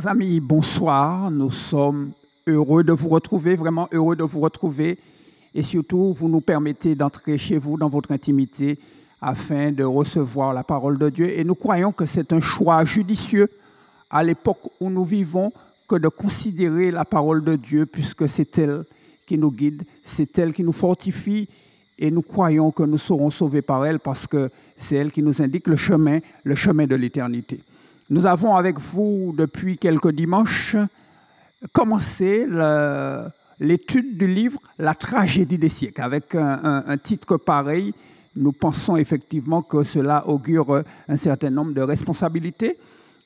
Chers amis, bonsoir. Nous sommes heureux de vous retrouver, vraiment heureux de vous retrouver. Et surtout, vous nous permettez d'entrer chez vous dans votre intimité afin de recevoir la parole de Dieu. Et nous croyons que c'est un choix judicieux à l'époque où nous vivons que de considérer la parole de Dieu puisque c'est elle qui nous guide, c'est elle qui nous fortifie et nous croyons que nous serons sauvés par elle parce que c'est elle qui nous indique le chemin de l'éternité. Nous avons avec vous, depuis quelques dimanches, commencé l'étude du livre « La tragédie des siècles ». Avec un titre pareil, nous pensons effectivement que cela augure un certain nombre de responsabilités.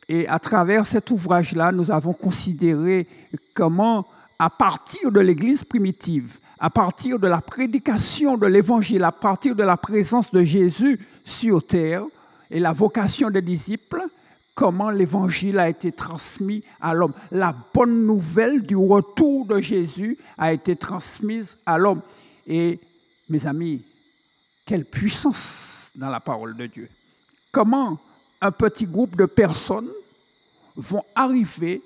Et à travers cet ouvrage-là, nous avons considéré comment, à partir de l'Église primitive, à partir de la prédication de l'Évangile, à partir de la présence de Jésus sur terre et la vocation des disciples, comment l'Évangile a été transmis à l'homme. La bonne nouvelle du retour de Jésus a été transmise à l'homme. Et, mes amis, quelle puissance dans la parole de Dieu. Comment un petit groupe de personnes vont arriver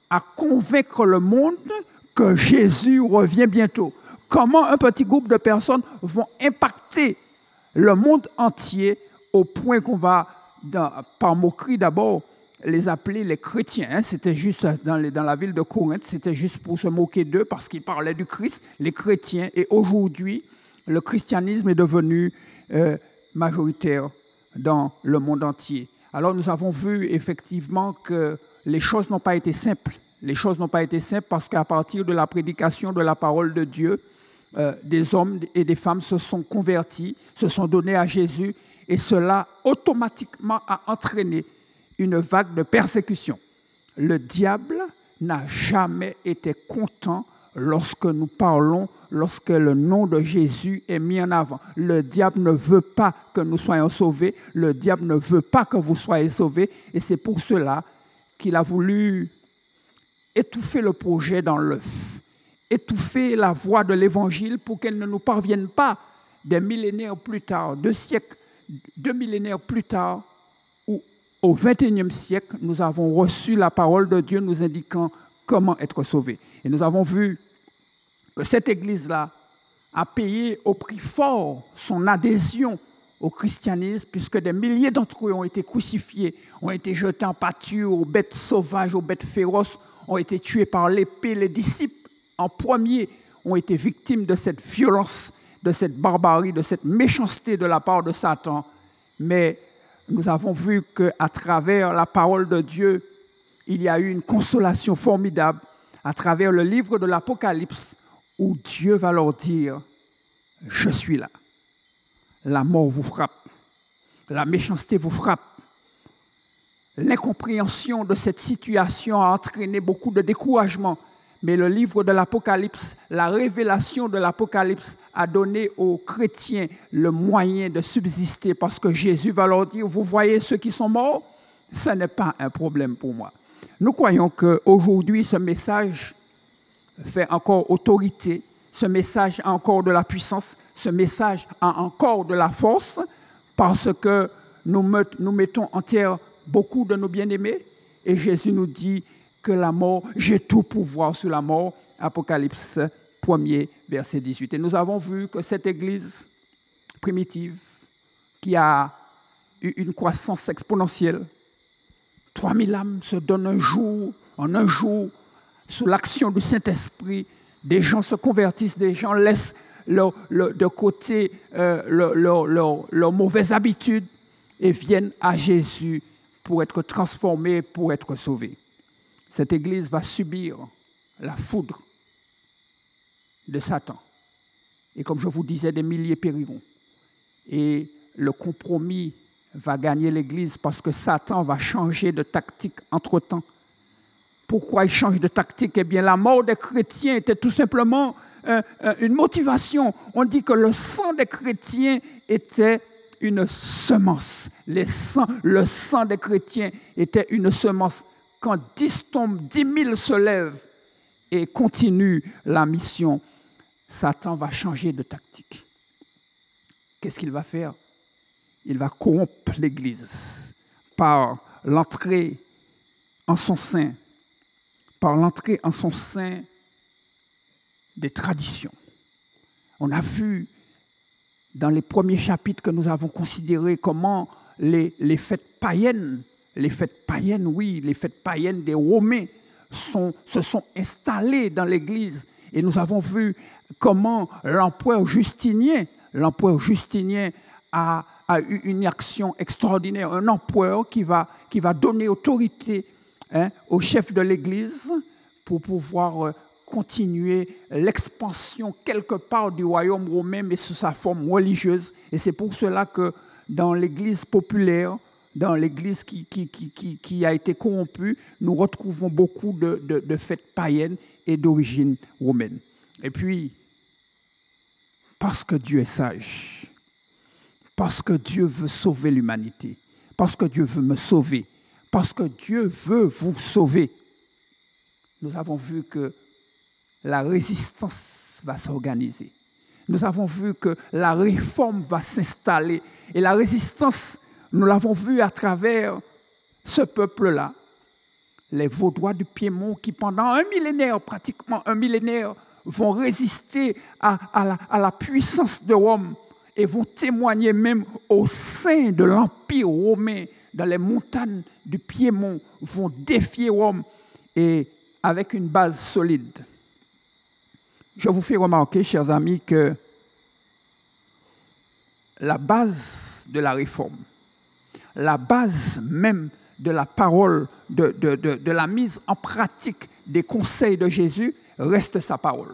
à convaincre le monde que Jésus revient bientôt. Comment un petit groupe de personnes vont impacter le monde entier au point qu'on va, par moquerie d'abord, les appeler les chrétiens. C'était juste dans la ville de Corinthe, c'était juste pour se moquer d'eux parce qu'ils parlaient du Christ, les chrétiens. Et aujourd'hui, le christianisme est devenu majoritaire dans le monde entier. Alors nous avons vu effectivement que les choses n'ont pas été simples. Les choses n'ont pas été simples parce qu'à partir de la prédication de la parole de Dieu, des hommes et des femmes se sont convertis, se sont donnés à Jésus et cela automatiquement a entraîné une vague de persécution. Le diable n'a jamais été content lorsque nous parlons, lorsque le nom de Jésus est mis en avant. Le diable ne veut pas que nous soyons sauvés, le diable ne veut pas que vous soyez sauvés et c'est pour cela qu'il a voulu étouffer le projet dans l'œuf, étouffer la voix de l'Évangile pour qu'elle ne nous parvienne pas des millénaires plus tard, 2 millénaires plus tard, où au XXIe siècle, nous avons reçu la parole de Dieu nous indiquant comment être sauvés. Et nous avons vu que cette Église-là a payé au prix fort son adhésion au christianisme, puisque des milliers d'entre eux ont été crucifiés, ont été jetés en pâture aux bêtes sauvages, aux bêtes féroces, ont été tués par l'épée. Les disciples, en premier, ont été victimes de cette violence, de cette barbarie, de cette méchanceté de la part de Satan. Mais nous avons vu qu'à travers la parole de Dieu, il y a eu une consolation formidable à travers le livre de l'Apocalypse où Dieu va leur dire « Je suis là ». La mort vous frappe, la méchanceté vous frappe. L'incompréhension de cette situation a entraîné beaucoup de découragement. Mais le livre de l'Apocalypse, la révélation de l'Apocalypse a donné aux chrétiens le moyen de subsister parce que Jésus va leur dire, vous voyez ceux qui sont morts, ce n'est pas un problème pour moi. Nous croyons qu'aujourd'hui, ce message fait encore autorité, ce message a encore de la puissance, ce message a encore de la force parce que nous mettons en terre beaucoup de nos bien-aimés et Jésus nous dit que la mort, j'ai tout pouvoir sur la mort, Apocalypse 1er, verset 18. Et nous avons vu que cette Église primitive qui a eu une croissance exponentielle, 3000 âmes se donnent en un jour, sous l'action du Saint-Esprit, des gens se convertissent, des gens laissent de côté leurs mauvaises habitudes et viennent à Jésus pour être transformés, pour être sauvés. Cette Église va subir la foudre de Satan. Et comme je vous disais, des milliers périront. Et le compromis va gagner l'Église parce que Satan va changer de tactique entre-temps. Pourquoi il change de tactique? Eh bien, la mort des chrétiens était tout simplement une motivation. On dit que le sang des chrétiens était une semence. Le sang des chrétiens était une semence. Quand 10 tombent, 10 000 se lèvent et continuent la mission, Satan va changer de tactique. Qu'est-ce qu'il va faire? Il va corrompre l'Église par l'entrée en son sein par l'entrée en son sein des traditions. On a vu dans les premiers chapitres que nous avons considérés comment les fêtes païennes, les fêtes païennes des Romains se sont installées dans l'Église. Et nous avons vu comment l'empereur Justinien a eu une action extraordinaire, un empereur qui va donner autorité au chef de l'Église pour pouvoir continuer l'expansion quelque part du royaume romain, mais sous sa forme religieuse. Et c'est pour cela que dans l'Église populaire, dans l'Église qui a été corrompue, nous retrouvons beaucoup de fêtes païennes et d'origine romaine. Et puis, parce que Dieu est sage, parce que Dieu veut sauver l'humanité, parce que Dieu veut me sauver, parce que Dieu veut vous sauver, nous avons vu que la résistance va s'organiser. Nous avons vu que la réforme va s'installer. Et la résistance, nous l'avons vu à travers ce peuple-là, les Vaudois du Piémont qui pendant pratiquement un millénaire, vont résister à la puissance de Rome et vont témoigner même au sein de l'Empire romain, dans les montagnes du Piémont, vont défier Rome et avec une base solide. Je vous fais remarquer, chers amis, que la base de la réforme, la base même de la parole, de la mise en pratique des conseils de Jésus, reste sa parole.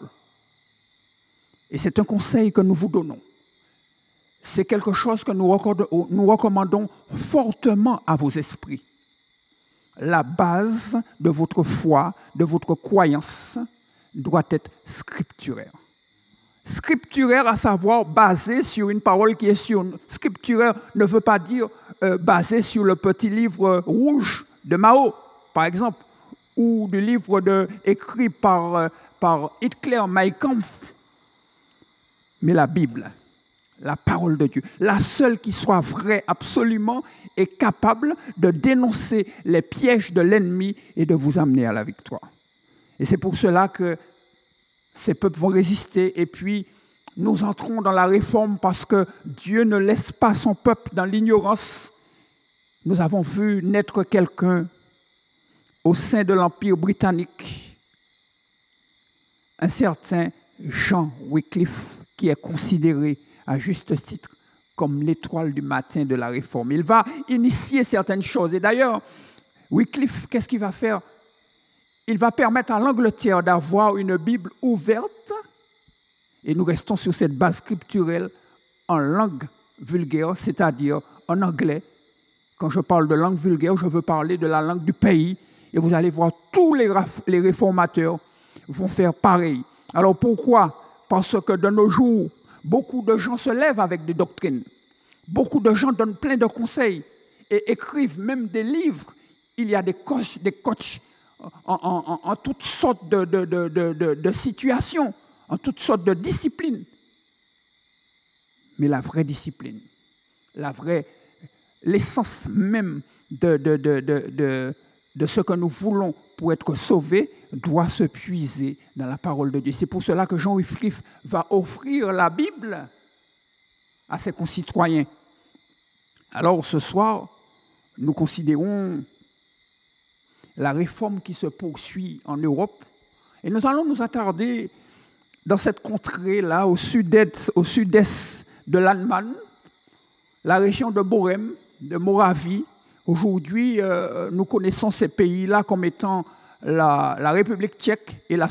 Et c'est un conseil que nous vous donnons. C'est quelque chose que nous recommandons fortement à vos esprits. La base de votre foi, de votre croyance, doit être scripturaire. Scripturaire, à savoir basé sur une parole qui est sûre. Scripturaire ne veut pas dire basé sur le petit livre rouge de Mao, par exemple, ou du livre écrit par Hitler, Mein Kampf, mais la Bible, la parole de Dieu, la seule qui soit vraie absolument et capable de dénoncer les pièges de l'ennemi et de vous amener à la victoire. Et c'est pour cela que ces peuples vont résister. Et puis, nous entrons dans la réforme parce que Dieu ne laisse pas son peuple dans l'ignorance. Nous avons vu naître quelqu'un au sein de l'Empire britannique, un certain John Wycliffe, qui est considéré à juste titre comme l'étoile du matin de la réforme. Il va initier certaines choses. Et d'ailleurs, Wycliffe, qu'est-ce qu'il va faire? Il va permettre à l'Angleterre d'avoir une Bible ouverte, et nous restons sur cette base scripturelle en langue vulgaire, c'est-à-dire en anglais. Quand je parle de langue vulgaire, je veux parler de la langue du pays, et vous allez voir, tous les réformateurs vont faire pareil. Alors pourquoi? Parce que de nos jours, beaucoup de gens se lèvent avec des doctrines. Beaucoup de gens donnent plein de conseils et écrivent même des livres. Il y a des coachs en toutes sortes de situations, en toutes sortes de disciplines. Mais la vraie discipline, l'essence même de ce que nous voulons pour être sauvés doit se puiser dans la parole de Dieu. C'est pour cela que John Wycliffe va offrir la Bible à ses concitoyens. Alors ce soir, nous considérons la réforme qui se poursuit en Europe. Et nous allons nous attarder dans cette contrée-là, au sud-est de l'Allemagne, la région de Bohême, de Moravie. Aujourd'hui, nous connaissons ces pays-là comme étant la République tchèque et la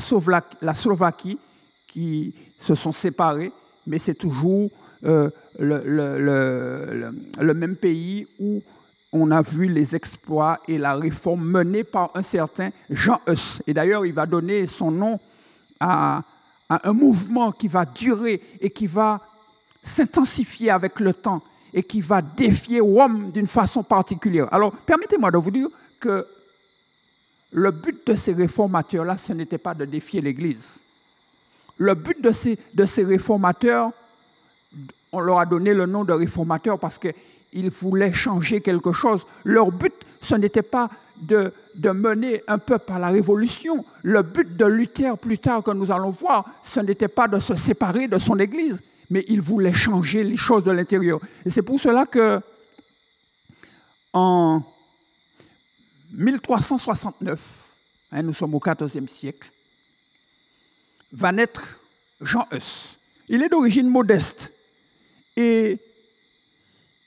Slovaquie qui se sont séparés, mais c'est toujours le même pays où on a vu les exploits et la réforme menée par un certain Jean Hus. Et d'ailleurs, il va donner son nom à un mouvement qui va durer et qui va s'intensifier avec le temps et qui va défier Rome d'une façon particulière. Alors, permettez-moi de vous dire que le but de ces réformateurs-là, ce n'était pas de défier l'Église. Le but de ces réformateurs, on leur a donné le nom de réformateurs parce qu'ils voulaient changer quelque chose. Leur but, ce n'était pas de mener un peuple à la révolution. Le but de Luther, plus tard, que nous allons voir, ce n'était pas de se séparer de son Église, mais il voulait changer les choses de l'intérieur. Et c'est pour cela que, en 1369, nous sommes au XIVe siècle, va naître Jean Hus. Il est d'origine modeste et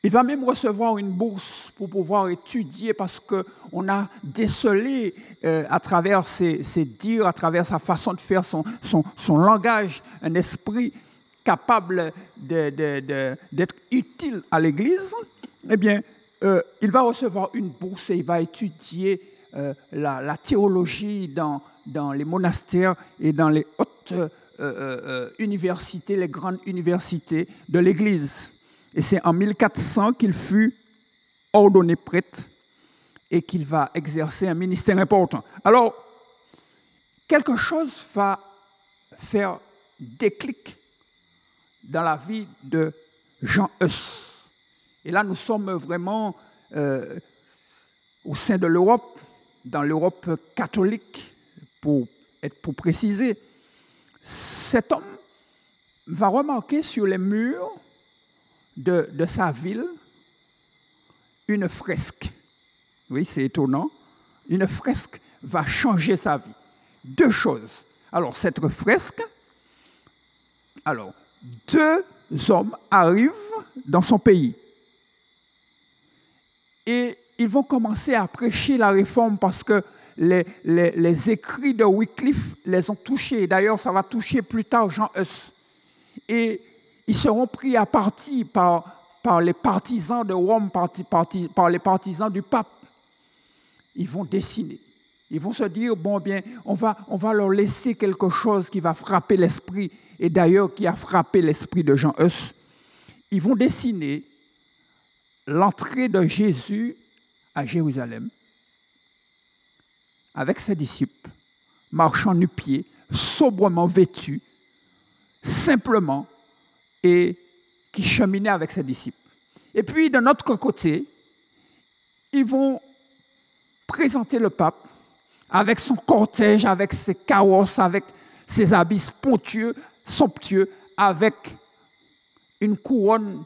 il va même recevoir une bourse pour pouvoir étudier parce qu'on a décelé à travers ses dires, à travers sa façon de faire, son langage, un esprit capable d'être utile à l'Église. Eh bien, il va recevoir une bourse et il va étudier la théologie dans les monastères et dans les hautes universités, les grandes universités de l'Église. Et c'est en 1400 qu'il fut ordonné prêtre et qu'il va exercer un ministère important. Alors, quelque chose va faire déclic dans la vie de Jean Hus. Et là, nous sommes vraiment au sein de l'Europe, dans l'Europe catholique, pour préciser. Cet homme va remarquer sur les murs de sa ville une fresque. Oui, c'est étonnant. Une fresque va changer sa vie. Deux choses. Alors, cette fresque, deux hommes arrivent dans son pays. Et ils vont commencer à prêcher la réforme parce que les écrits de Wycliffe les ont touchés. D'ailleurs, ça va toucher plus tard Jean Hus. Et ils seront pris à partie par les partisans de Rome, par les partisans du pape. Ils vont dessiner. Ils vont se dire, bon, bien, on va leur laisser quelque chose qui va frapper l'esprit, et d'ailleurs qui a frappé l'esprit de Jean Hus. Ils vont dessiner l'entrée de Jésus à Jérusalem avec ses disciples, marchant nu-pieds, sobrement vêtus, simplement, et qui cheminaient avec ses disciples. Et puis, de notre côté, ils vont présenter le pape avec son cortège, avec ses carrosses, avec ses habits somptueux, avec une couronne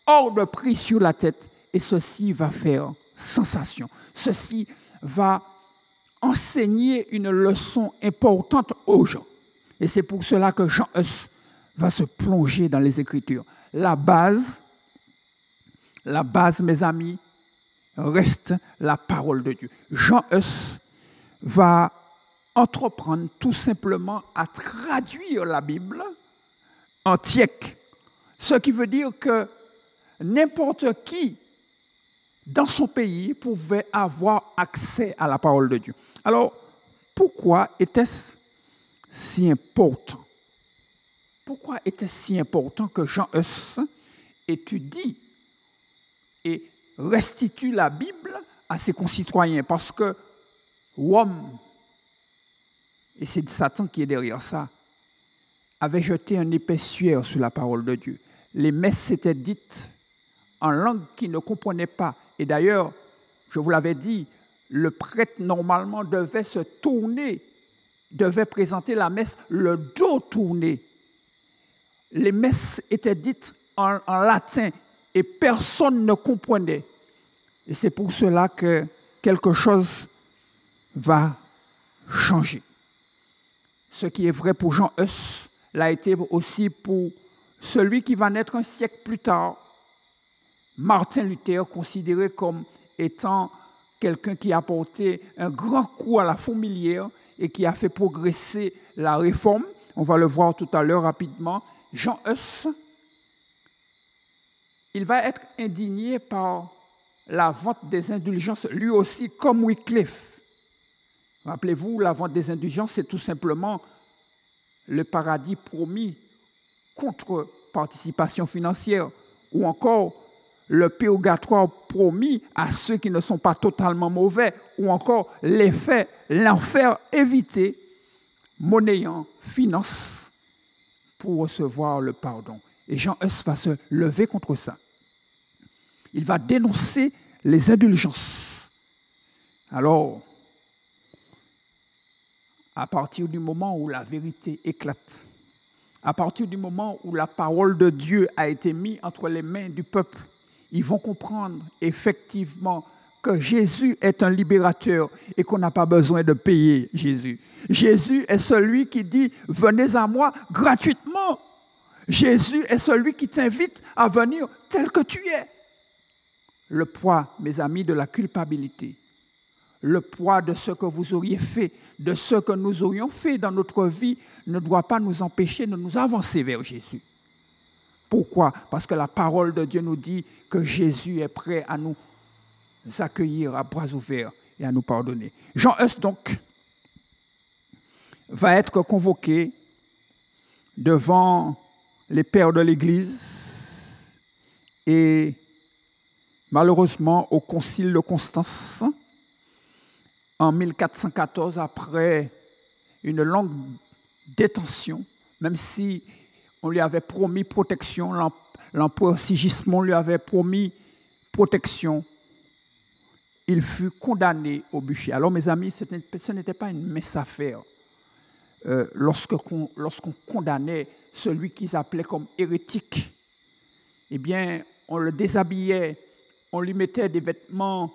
hors de prix sur la tête. Et ceci va faire sensation. Ceci va enseigner une leçon importante aux gens. Et c'est pour cela que Jean Hus va se plonger dans les Écritures. La base, mes amis, reste la parole de Dieu. Jean Hus va entreprendre tout simplement à traduire la Bible en tchèque. Ce qui veut dire que n'importe qui dans son pays pouvait avoir accès à la parole de Dieu. Alors, pourquoi était-ce si important? Pourquoi était-ce si important que Jean Hus étudie et restitue la Bible à ses concitoyens? Parce que Rome, et c'est Satan qui est derrière ça, avait jeté un épais suaire sur la parole de Dieu. Les messes s'étaient dites en langue qu'ils ne comprenaient pas. Et d'ailleurs, je vous l'avais dit, le prêtre normalement devait se tourner, devait présenter la messe le dos tourné. Les messes étaient dites en latin et personne ne comprenait. Et c'est pour cela que quelque chose va changer. Ce qui est vrai pour Jean Hus l'a été aussi pour celui qui va naître un siècle plus tard, Martin Luther, considéré comme étant quelqu'un qui a apporté un grand coup à la fourmilière et qui a fait progresser la réforme. On va le voir tout à l'heure rapidement. Jean Hus, il va être indigné par la vente des indulgences, lui aussi comme Wycliffe. Rappelez-vous, la vente des indulgences, c'est tout simplement le paradis promis contre participation financière, ou encore le purgatoire promis à ceux qui ne sont pas totalement mauvais, ou encore l'enfer évité, monnayant finance pour recevoir le pardon. Et Jean Hus va se lever contre ça. Il va dénoncer les indulgences. Alors, à partir du moment où la vérité éclate, à partir du moment où la parole de Dieu a été mise entre les mains du peuple, ils vont comprendre effectivement que Jésus est un libérateur et qu'on n'a pas besoin de payer Jésus. Jésus est celui qui dit « Venez à moi gratuitement ». Jésus est celui qui t'invite à venir tel que tu es. Le poids, mes amis, de la culpabilité, le poids de ce que vous auriez fait, de ce que nous aurions fait dans notre vie, ne doit pas nous empêcher de nous avancer vers Jésus. Pourquoi? Parce que la parole de Dieu nous dit que Jésus est prêt à nous accueillir à bras ouverts et à nous pardonner. Jean Hus, donc, va être convoqué devant les pères de l'Église et malheureusement au concile de Constance en 1414, après une longue détention, même si on lui avait promis protection, l'empereur Sigismond lui avait promis protection, il fut condamné au bûcher. Alors mes amis, ce n'était pas une mince affaire lorsqu'on condamnait celui qu'ils appelaient comme hérétique. Eh bien, on le déshabillait, on lui mettait des vêtements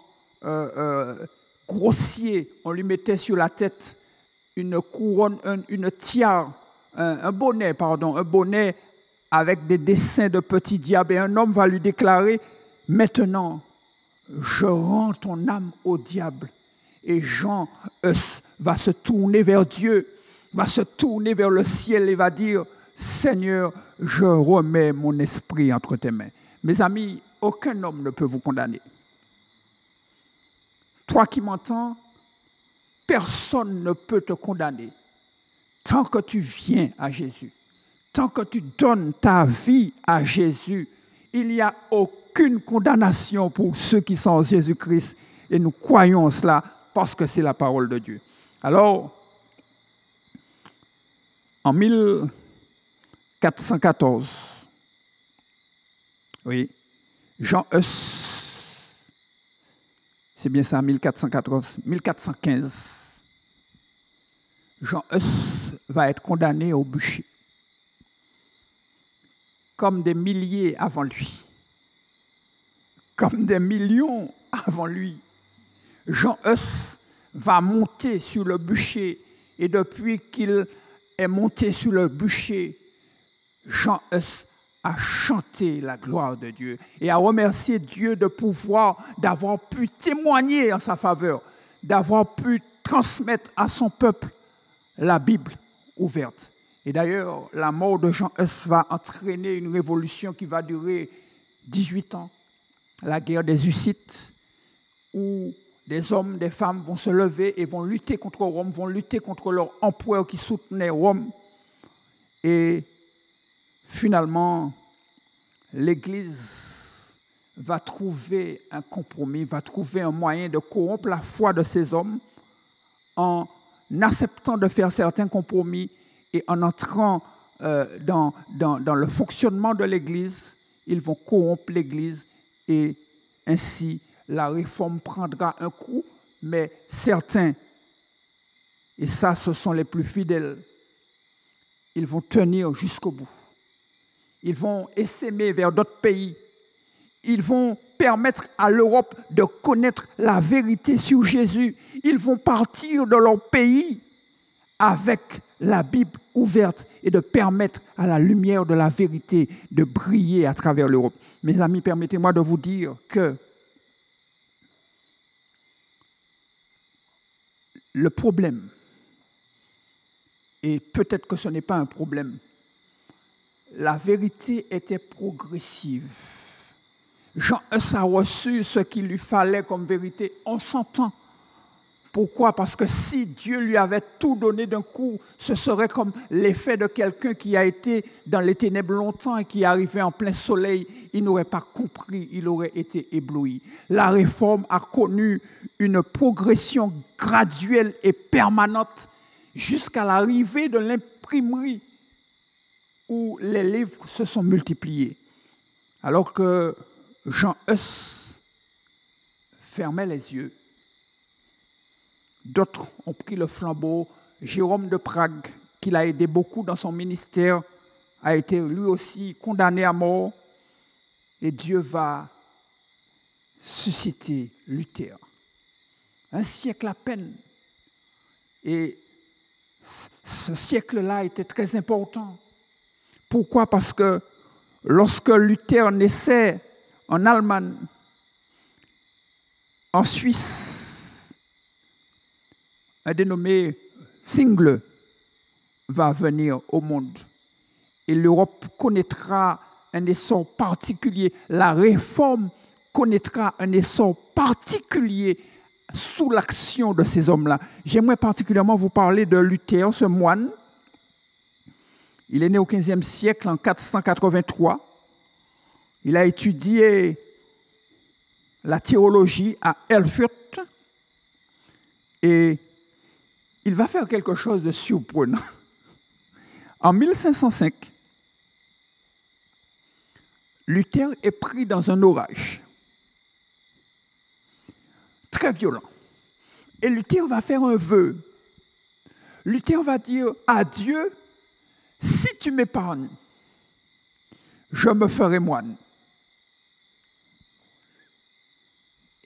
grossiers, on lui mettait sur la tête une couronne, une tiare, un bonnet avec des dessins de petits diables. Et un homme va lui déclarer, maintenant, je rends ton âme au diable. Et Jean va se tourner vers Dieu, va se tourner vers le ciel et va dire, Seigneur, je remets mon esprit entre tes mains. Mes amis, aucun homme ne peut vous condamner. Toi qui m'entends, personne ne peut te condamner tant que tu viens à Jésus, tant que tu donnes ta vie à Jésus. Il n'y a aucune condamnation pour ceux qui sont en Jésus-Christ et nous croyons cela parce que c'est la parole de Dieu. Alors, en 1414, oui, Jean Hus, c'est bien ça, 1415, Jean Hus va être condamné au bûcher, comme des milliers avant lui, comme des millions avant lui. Jean Hus va monter sur le bûcher et depuis qu'il est monté sur le bûcher, Jean Hus a chanté la gloire de Dieu et a remercié Dieu d'avoir pu témoigner en sa faveur, d'avoir pu transmettre à son peuple la Bible ouverte. Et d'ailleurs, la mort de Jean Hus va entraîner une révolution qui va durer 18 ans, la guerre des Hussites, où des hommes, des femmes vont se lever et vont lutter contre Rome, vont lutter contre leur empereur qui soutenait Rome. Et finalement, l'Église va trouver un compromis, va trouver un moyen de corrompre la foi de ces hommes en acceptant de faire certains compromis et en entrant dans le fonctionnement de l'Église, ils vont corrompre l'Église et ainsi la réforme prendra un coup, mais certains, et ça ce sont les plus fidèles, ils vont tenir jusqu'au bout. Ils vont essaimer vers d'autres pays. Ils vont permettre à l'Europe de connaître la vérité sur Jésus. Ils vont partir de leur pays avec la Bible ouverte et de permettre à la lumière de la vérité de briller à travers l'Europe. Mes amis, permettez-moi de vous dire que le problème, et peut-être que ce n'est pas un problème, la vérité était progressive. Jean Hus a reçu ce qu'il lui fallait comme vérité en son temps. Pourquoi? Parce que si Dieu lui avait tout donné d'un coup, ce serait comme l'effet de quelqu'un qui a été dans les ténèbres longtemps et qui est arrivé en plein soleil. Il n'aurait pas compris, il aurait été ébloui. La réforme a connu une progression graduelle et permanente jusqu'à l'arrivée de l'imprimerie où les livres se sont multipliés. Alors que Jean Hus fermait les yeux, D'autres ont pris le flambeau. Jérôme de Prague, qui l'a aidé beaucoup dans son ministère, a été lui aussi condamné à mort. Et Dieu va susciter Luther. Un siècle à peine. Et ce siècle-là était très important. Pourquoi? Parce que lorsque Luther naissait en Allemagne, en Suisse, un dénommé Zwingli va venir au monde. Et l'Europe connaîtra un essor particulier. La réforme connaîtra un essor particulier sous l'action de ces hommes-là. J'aimerais particulièrement vous parler de Luther, ce moine. Il est né au XVe siècle, en 483. Il a étudié la théologie à Erfurt et il va faire quelque chose de surprenant. En 1505, Luther est pris dans un orage très violent. Et Luther va faire un vœu. Luther va dire à Dieu, si tu m'épargnes, je me ferai moine.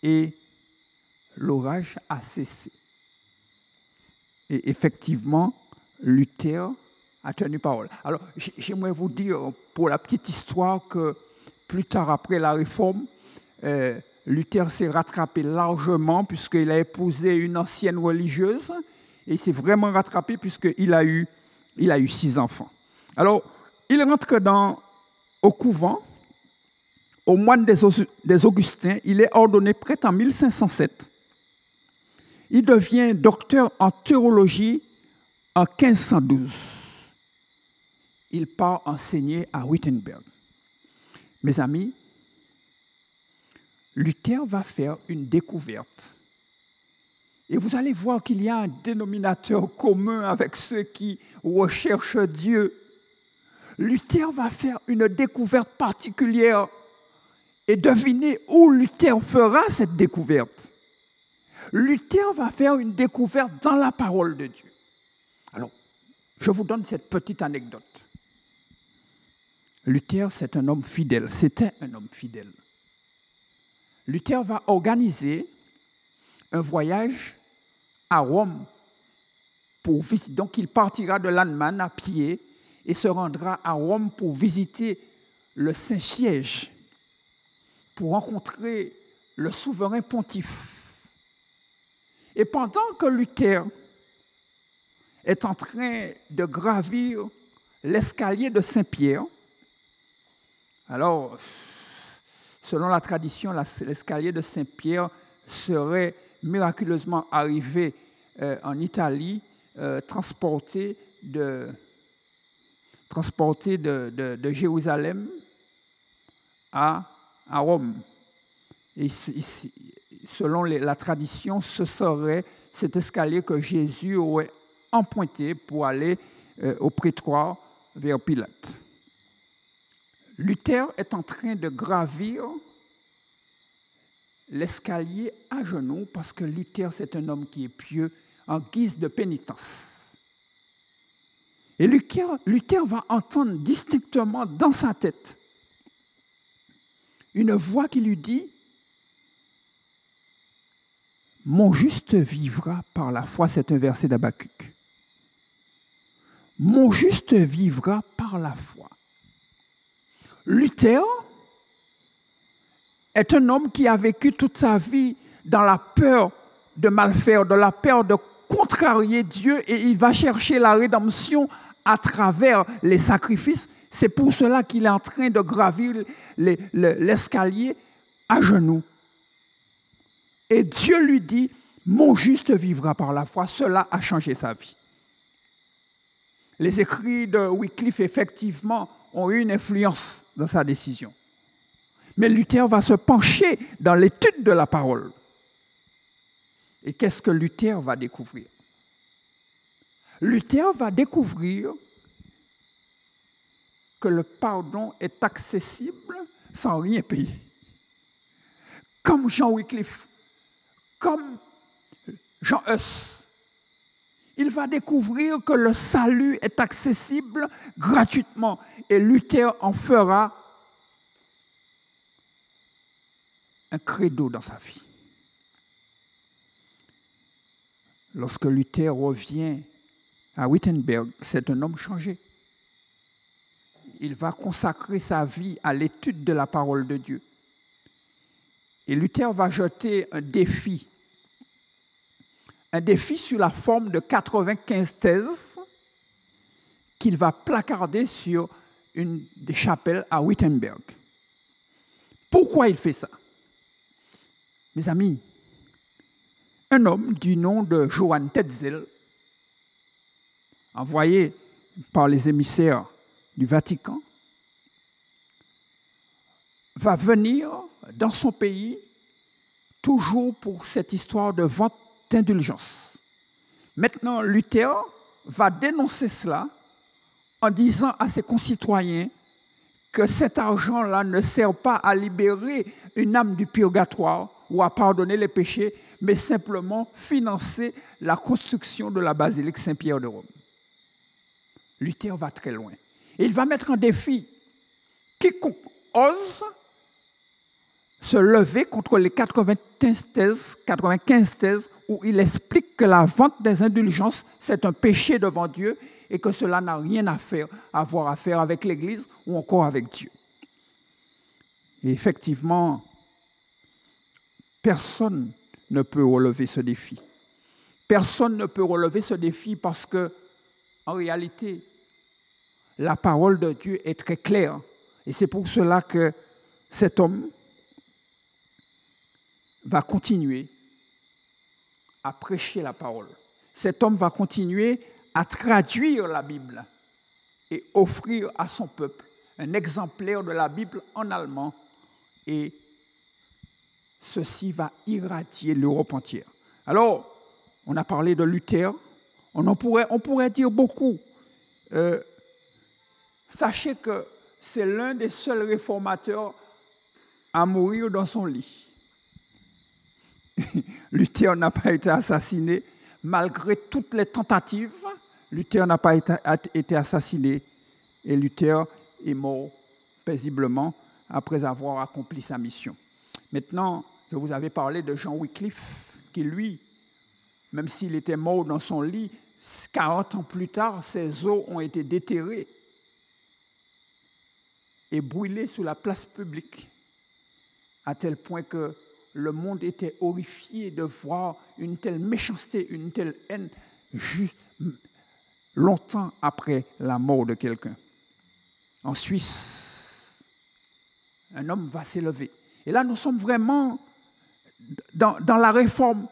Et l'orage a cessé. Et effectivement, Luther a tenu parole. Alors, j'aimerais vous dire, pour la petite histoire, que plus tard, après la Réforme, Luther s'est rattrapé largement puisqu'il a épousé une ancienne religieuse et il s'est vraiment rattrapé puisqu'il a eu 6 enfants. Alors, il rentre au couvent, au moine des Augustins. Il est ordonné prêtre en 1507. Il devient docteur en théologie en 1512. Il part enseigner à Wittenberg. Mes amis, Luther va faire une découverte. Et vous allez voir qu'il y a un dénominateur commun avec ceux qui recherchent Dieu. Luther va faire une découverte particulière. Et devinez où Luther fera cette découverte. Luther va faire une découverte dans la parole de Dieu. Alors, je vous donne cette petite anecdote. Luther, c'est un homme fidèle. C'était un homme fidèle. Luther va organiser un voyage à Rome pour visiter. Donc, il partira de l'Allemagne à pied et se rendra à Rome pour visiter le Saint-Siège, pour rencontrer le souverain pontife. Et pendant que Luther est en train de gravir l'escalier de Saint-Pierre, alors, selon la tradition, l'escalier de Saint-Pierre serait miraculeusement arrivé en Italie, transporté de Jérusalem à Rome. Et selon la tradition, ce serait cet escalier que Jésus aurait emprunté pour aller au prétoire vers Pilate. Luther est en train de gravir l'escalier à genoux parce que Luther, c'est un homme qui est pieux en guise de pénitence. Et Luther va entendre distinctement dans sa tête une voix qui lui dit « Mon juste vivra par la foi », c'est un verset d'Habakkuk. « Mon juste vivra par la foi ». Luther est un homme qui a vécu toute sa vie dans la peur de mal faire, dans la peur de contrarier Dieu, et il va chercher la rédemption à travers les sacrifices. C'est pour cela qu'il est en train de gravir l'escalier à genoux. Et Dieu lui dit, « Mon juste vivra par la foi ». Cela a changé sa vie. Les écrits de Wycliffe, effectivement, ont eu une influence dans sa décision. Mais Luther va se pencher dans l'étude de la parole. Et qu'est-ce que Luther va découvrir? Luther va découvrir que le pardon est accessible sans rien payer. Comme Jean Wycliffe, comme Jean Hus, il va découvrir que le salut est accessible gratuitement et Luther en fera un credo dans sa vie. Lorsque Luther revient à Wittenberg, c'est un homme changé. Il va consacrer sa vie à l'étude de la parole de Dieu. Et Luther va jeter un défi sous la forme de 95 thèses qu'il va placarder sur une des chapelles à Wittenberg. Pourquoi il fait ça? Mes amis, un homme du nom de Johann Tetzel, envoyé par les émissaires du Vatican, va venir dans son pays toujours pour cette histoire de vente d'indulgence. Maintenant, Luther va dénoncer cela en disant à ses concitoyens que cet argent-là ne sert pas à libérer une âme du purgatoire ou à pardonner les péchés, mais simplement financer la construction de la basilique Saint-Pierre de Rome. Luther va très loin. Et il va mettre en défi quiconque ose se lever contre les 95 thèses où il explique que la vente des indulgences, c'est un péché devant Dieu et que cela n'a rien à avoir à faire avec l'Église ou encore avec Dieu. Et effectivement, personne ne peut relever ce défi. Personne ne peut relever ce défi parce que, en réalité, la parole de Dieu est très claire. Et c'est pour cela que cet homme va continuer à prêcher la parole. Cet homme va continuer à traduire la Bible et offrir à son peuple un exemplaire de la Bible en allemand. Et ceci va irradier l'Europe entière. Alors, on a parlé de Luther. On pourrait dire beaucoup. Sachez que c'est l'un des seuls réformateurs à mourir dans son lit. Luther n'a pas été assassiné. Malgré toutes les tentatives, Luther n'a pas été assassiné. Et Luther est mort paisiblement après avoir accompli sa mission. Maintenant, je vous avais parlé de John Wycliffe, qui lui, même s'il était mort dans son lit, 40 ans plus tard, ses os ont été déterrés et brûlés sur la place publique, à tel point que le monde était horrifié de voir une telle méchanceté, une telle haine, juste longtemps après la mort de quelqu'un. En Suisse, un homme va s'élever. Et là, nous sommes vraiment dans la réforme,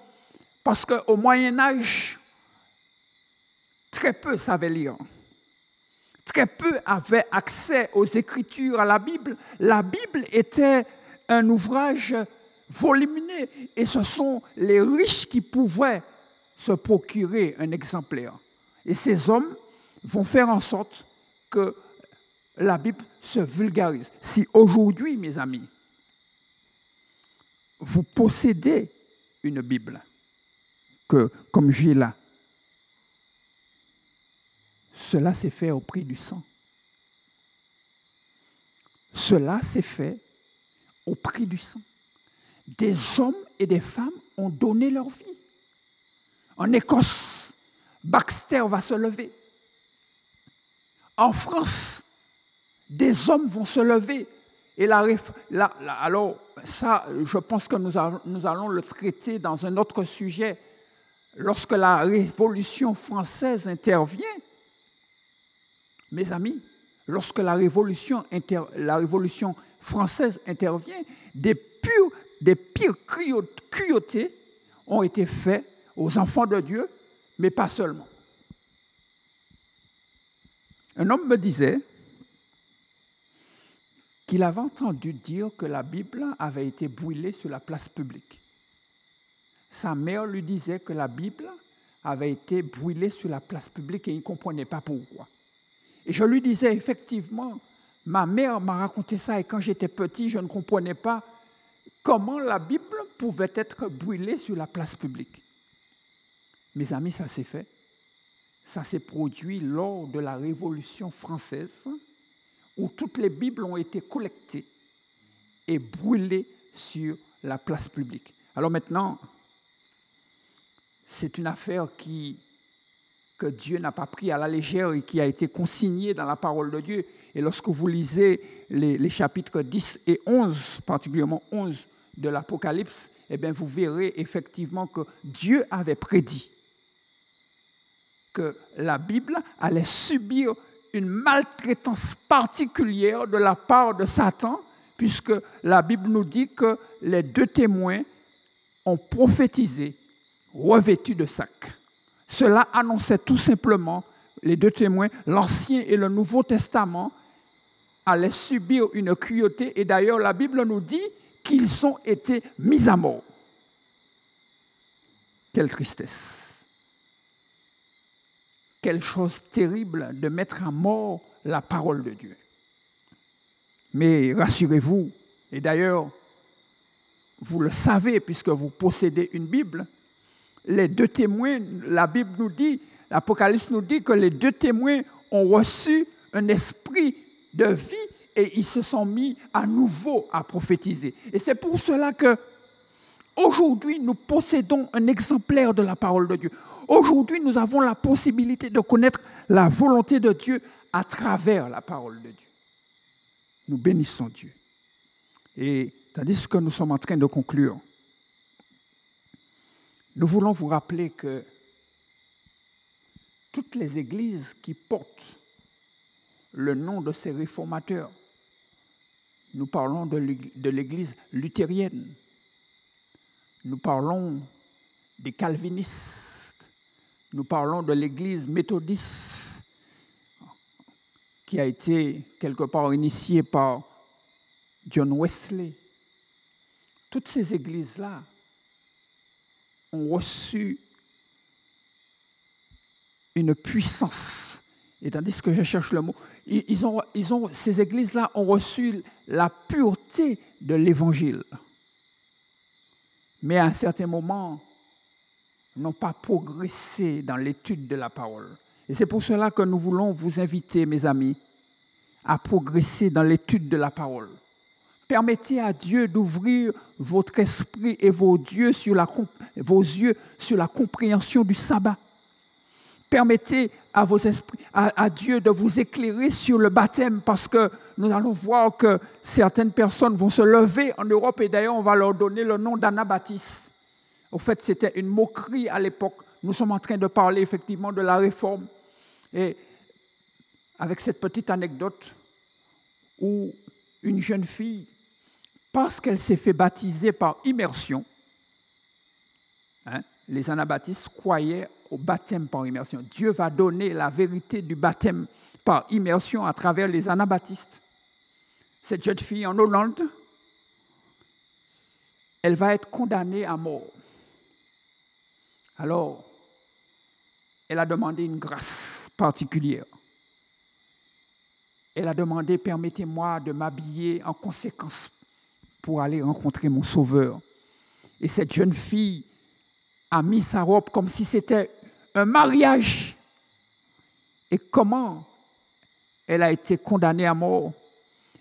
parce qu'au Moyen-Âge, très peu savaient lire. Très peu avaient accès aux Écritures, à la Bible. La Bible était un ouvrage volumineux et ce sont les riches qui pouvaient se procurer un exemplaire. Et ces hommes vont faire en sorte que la Bible se vulgarise. Si aujourd'hui, mes amis, vous possédez une Bible, comme j'ai là, cela s'est fait au prix du sang. Cela s'est fait au prix du sang. Des hommes et des femmes ont donné leur vie. En Écosse, Baxter va se lever. En France, des hommes vont se lever. Et alors, ça, je pense que nous allons le traiter dans un autre sujet. Lorsque la Révolution française intervient, mes amis, lorsque la Révolution française intervient, des pires cruautés ont été faites aux enfants de Dieu, mais pas seulement. Un homme me disait qu'il avait entendu dire que la Bible avait été brûlée sur la place publique. Sa mère lui disait que la Bible avait été brûlée sur la place publique et il ne comprenait pas pourquoi. Et je lui disais, effectivement, ma mère m'a raconté ça et quand j'étais petit, je ne comprenais pas comment la Bible pouvait être brûlée sur la place publique. Mes amis, ça s'est fait. Ça s'est produit lors de la Révolution française, où toutes les Bibles ont été collectées et brûlées sur la place publique. Alors maintenant, c'est une affaire que Dieu n'a pas pris à la légère et qui a été consignée dans la parole de Dieu. Et lorsque vous lisez les chapitres 10 et 11, particulièrement 11 de l'Apocalypse, eh bien, vous verrez effectivement que Dieu avait prédit que la Bible allait subir une maltraitance particulière de la part de Satan, puisque la Bible nous dit que les deux témoins ont prophétisé revêtus de sacs. Cela annonçait tout simplement, les deux témoins, l'Ancien et le Nouveau Testament, allaient subir une cruauté, et d'ailleurs la Bible nous dit qu'ils ont été mis à mort. Quelle tristesse! Quelle chose terrible de mettre à mort la parole de Dieu. Mais rassurez-vous, et d'ailleurs, vous le savez puisque vous possédez une Bible, les deux témoins, la Bible nous dit, l'Apocalypse nous dit que les deux témoins ont reçu un esprit de vie et ils se sont mis à nouveau à prophétiser. Et c'est pour cela que aujourd'hui, nous possédons un exemplaire de la parole de Dieu. Aujourd'hui, nous avons la possibilité de connaître la volonté de Dieu à travers la parole de Dieu. Nous bénissons Dieu. Et tandis que nous sommes en train de conclure, nous voulons vous rappeler que toutes les églises qui portent le nom de ces réformateurs, nous parlons de l'église luthérienne, nous parlons des calvinistes, nous parlons de l'église méthodiste qui a été quelque part initiée par John Wesley. Toutes ces églises-là ont reçu une puissance. Et tandis que je cherche le mot, ces églises-là ont reçu la pureté de l'Évangile. Mais à un certain moment, n'ont pas progressé dans l'étude de la parole. Et c'est pour cela que nous voulons vous inviter, mes amis, à progresser dans l'étude de la parole. Permettez à Dieu d'ouvrir votre esprit et vos yeux sur la compréhension du sabbat. Permettez à Dieu de vous éclairer sur le baptême, parce que nous allons voir que certaines personnes vont se lever en Europe, et d'ailleurs on va leur donner le nom d'anabaptistes. Au fait, c'était une moquerie à l'époque. Nous sommes en train de parler effectivement de la réforme. Et avec cette petite anecdote où une jeune fille, parce qu'elle s'est fait baptiser par immersion, les anabaptistes croyaient au baptême par immersion. Dieu va donner la vérité du baptême par immersion à travers les anabaptistes. Cette jeune fille en Hollande, elle va être condamnée à mort. Alors, elle a demandé une grâce particulière. Elle a demandé, permettez-moi de m'habiller en conséquence pour aller rencontrer mon Sauveur. Et cette jeune fille a mis sa robe comme si c'était un mariage. Et comment elle a été condamnée à mort?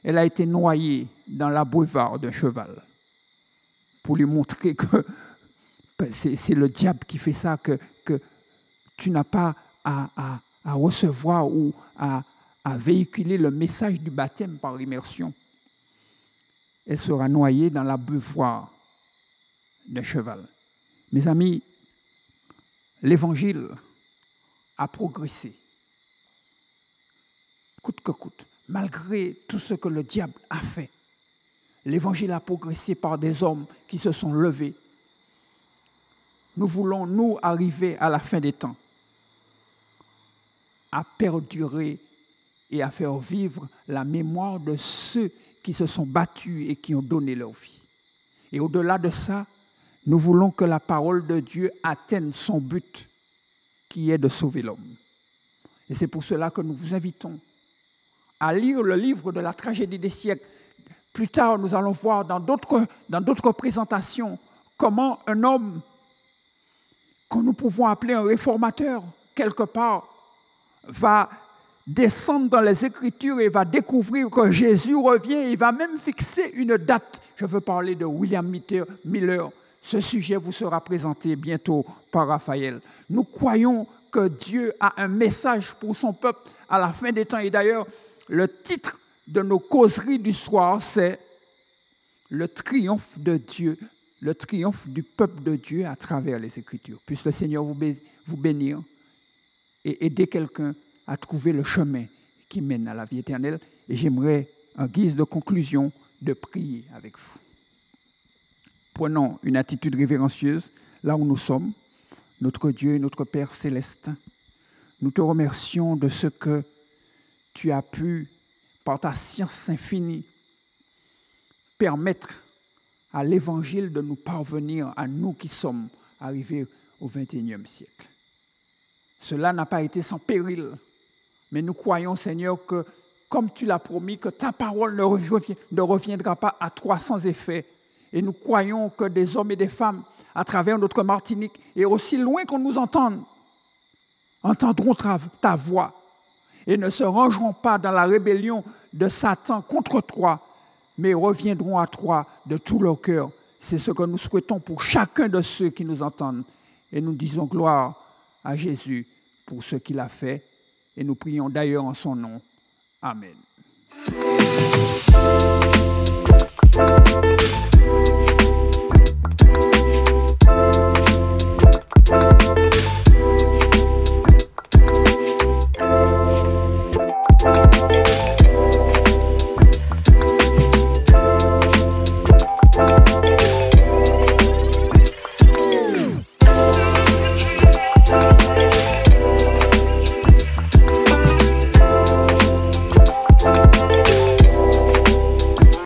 Elle a été noyée dans l'abreuvoir d'un cheval pour lui montrer que c'est le diable qui fait ça, que tu n'as pas à recevoir ou à véhiculer le message du baptême par immersion. Elle sera noyée dans l'abreuvoir d'un cheval. Mes amis, l'Évangile a progressé, coûte que coûte, malgré tout ce que le diable a fait. L'Évangile a progressé par des hommes qui se sont levés. Nous voulons, nous, arriver à la fin des temps, à perdurer et à faire vivre la mémoire de ceux qui se sont battus et qui ont donné leur vie. Et au-delà de ça, nous voulons que la parole de Dieu atteigne son but, qui est de sauver l'homme. Et c'est pour cela que nous vous invitons à lire le livre de la tragédie des siècles. Plus tard, nous allons voir dans d'autres présentations comment un homme qu'on nous pouvons appeler un réformateur, quelque part, va descendre dans les Écritures et va découvrir que Jésus revient. Il va même fixer une date. Je veux parler de William Miller. Ce sujet vous sera présenté bientôt par Raphaël. Nous croyons que Dieu a un message pour son peuple à la fin des temps. Et d'ailleurs, le titre de nos causeries du soir, c'est « Le triomphe de Dieu ». Le triomphe du peuple de Dieu à travers les Écritures. Puisse le Seigneur vous bénir et aider quelqu'un à trouver le chemin qui mène à la vie éternelle. Et j'aimerais, en guise de conclusion, de prier avec vous. Prenons une attitude révérencieuse là où nous sommes. Notre Dieu et notre Père céleste, nous te remercions de ce que tu as pu, par ta science infinie, permettre à l'Évangile de nous parvenir à nous qui sommes arrivés au XXIe siècle. Cela n'a pas été sans péril, mais nous croyons, Seigneur, que comme tu l'as promis, que ta parole ne reviendra pas à toi sans effet. Et nous croyons que des hommes et des femmes, à travers notre Martinique, et aussi loin qu'on nous entende, entendront ta voix et ne se rangeront pas dans la rébellion de Satan contre toi, mais reviendront à toi de tout leur cœur. C'est ce que nous souhaitons pour chacun de ceux qui nous entendent. Et nous disons gloire à Jésus pour ce qu'il a fait. Et nous prions d'ailleurs en son nom. Amen.